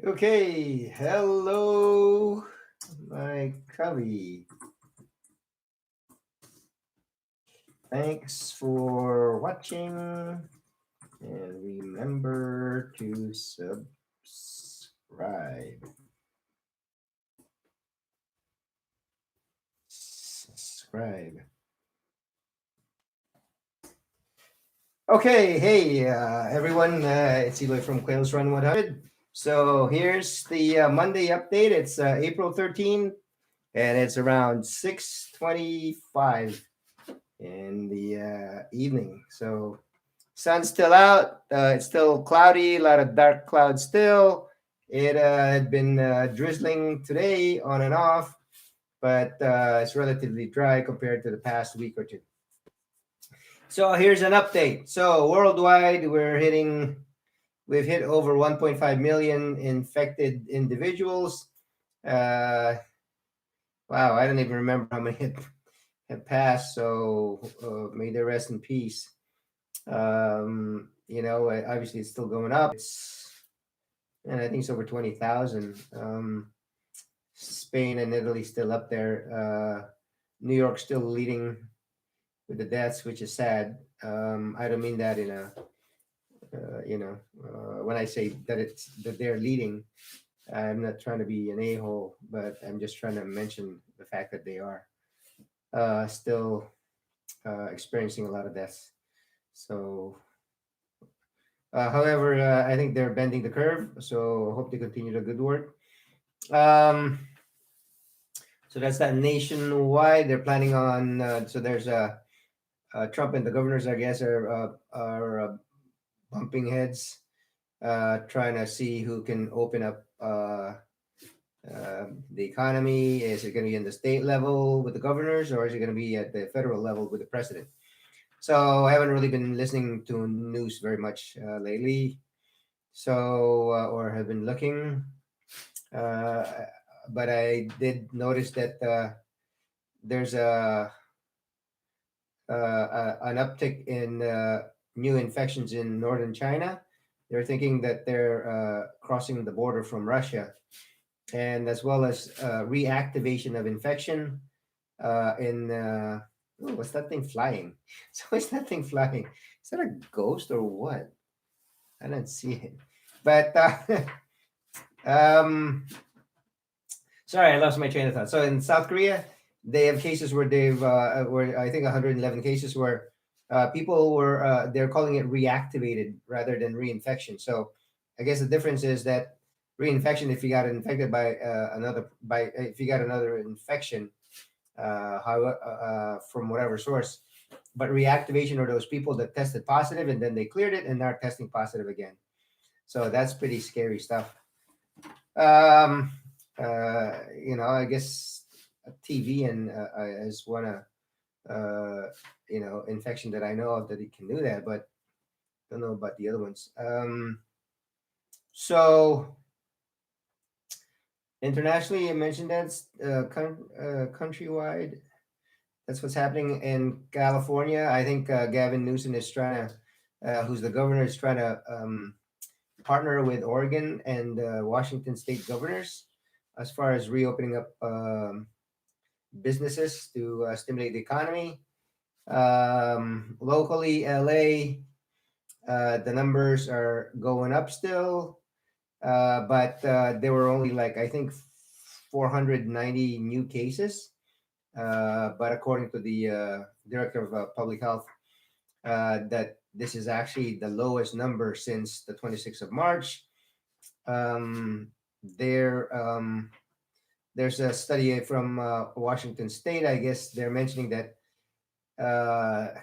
Okay, hello, my cubby. Thanks for watching, and remember to subscribe. Subscribe. Okay, hey everyone, it's Eloy from Quails Run 100. So here's the Monday update. It's April 13th, and it's around 6:25 in the evening. So sun's still out. It's still cloudy, a lot of dark clouds still. It had been drizzling today on and off, but it's relatively dry compared to the past week or two. So here's an update. So worldwide, we've hit over 1.5 million infected individuals. Uh, wow, I don't even remember how many had passed. So may they rest in peace. Obviously it's still going up. And I think it's over 20,000. Spain and Italy still up there. New York still leading with the deaths, which is sad. I don't mean that in a, when I say that they're leading, I'm not trying to be an a-hole, but I'm just trying to mention the fact that they are still experiencing a lot of deaths. So however, I think they're bending the curve, so hope they continue the good work. Um, so that's that nationwide. They're planning on. So there's Trump and the governors, I guess, are bumping heads, trying to see who can open up the economy. Is it going to be in the state level with the governors, or is it going to be at the federal level with the president? So I haven't really been listening to news very much lately. So or have been looking, uh, but I did notice that there's an uptick in new infections in northern China. They're thinking that they're crossing the border from Russia, and as well as reactivation of infection in. Oh, what's that thing flying? So what's that thing flying? Is that a ghost or what? I don't see it. But um, sorry, I lost my train of thought. So in South Korea, they have cases where I think 111 cases where people were they're calling it reactivated rather than reinfection. So I guess the difference is that reinfection, if you got infected by if you got another infection, from whatever source, but reactivation are those people that tested positive and then they cleared it and are testing positive again. So that's pretty scary stuff. Um, I guess TV and is one infection that I know of that it can do that, but don't know about the other ones. So internationally, you mentioned that's countrywide. That's what's happening in California. I think Gavin Newsom is trying to, who's the governor, is trying to partner with Oregon and Washington state governors as far as reopening up businesses to stimulate the economy. Locally, LA, the numbers are going up still, but there were only like, I think, 490 new cases. But according to the director of public health, that this is actually the lowest number since the 26th of March. Um, there, there's a study from Washington State. I guess they're mentioning that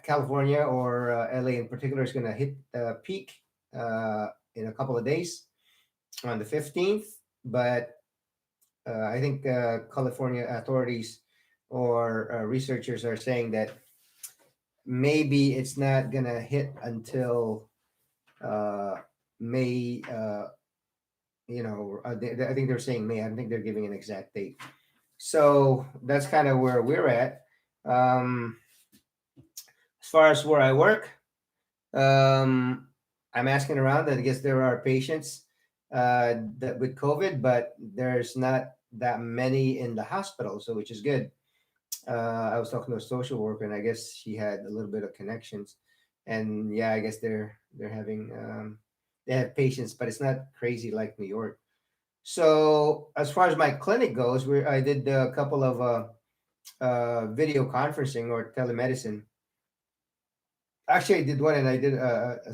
California or LA in particular is going to hit peak in a couple of days on the 15th. But I think California authorities or researchers are saying that maybe it's not going to hit until May. I think they're saying May. I don't think they're giving an exact date. So that's kind of where we're at. As far as where I work, I'm asking around. I guess there are patients with COVID, but there's not that many in the hospital, so which is good. I was talking to a social worker, and I guess she had a little bit of connections, and yeah, I guess they're having they have patients, but it's not crazy like New York. So as far as my clinic goes, I did a couple of video conferencing or telemedicine. Actually, I did one, and I did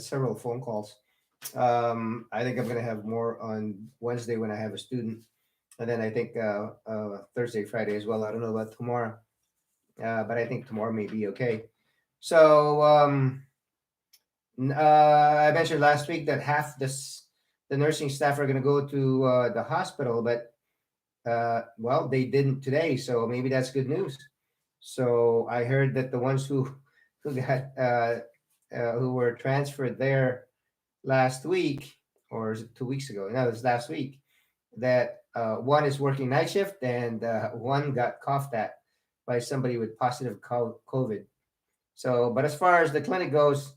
several phone calls. I think I'm gonna have more on Wednesday when I have a student, and then I think Thursday, Friday as well. I don't know about tomorrow, but I think tomorrow may be okay. So I mentioned last week that half the nursing staff are gonna go to the hospital, but well, they didn't today, so maybe that's good news. So I heard that the ones who got who were transferred there last week, or is it 2 weeks ago? No, it was last week. That one is working night shift, and one got coughed at by somebody with positive COVID. So, but as far as the clinic goes,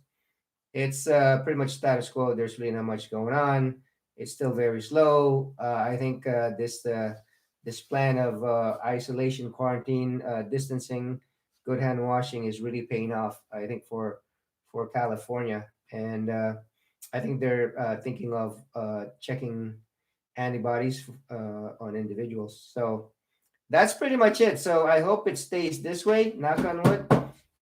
it's pretty much status quo. There's really not much going on. It's still very slow. I think this plan of isolation, quarantine, distancing, good hand washing is really paying off. I think for California, and I think they're thinking of checking antibodies on individuals. So that's pretty much it. So I hope it stays this way. Knock on wood,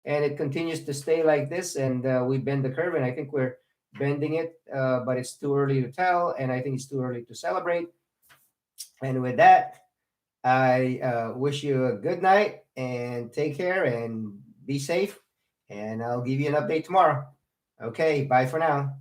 and it continues to stay like this, and we bend the curve, and I think we're bending it, but it's too early to tell, and I think it's too early to celebrate. And with that, I wish you a good night and take care and be safe, and I'll give you an update tomorrow. Okay, bye for now.